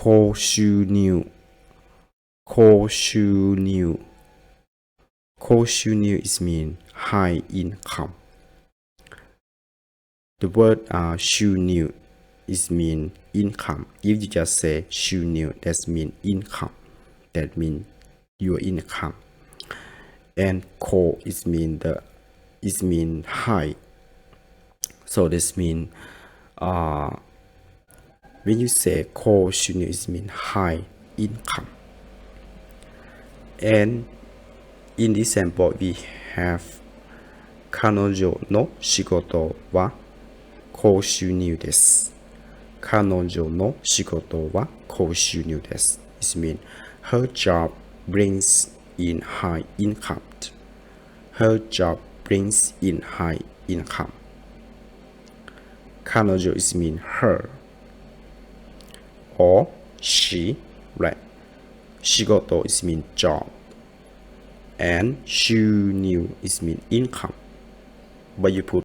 高収入高収入高収入 is mean high income. The word 収入 is mean income. If you just say 収入 that mean income. That mean your income. And 高 is mean high. So this mean when you say 高収入 it mean high income. And in this sample we have 彼女の仕事は高収入です。彼女の仕事は高収入です。It means her job brings in high income. Her job brings in high income. 彼女 is mean her or she, right? 仕事 is mean job. And 収入 is mean income. But you put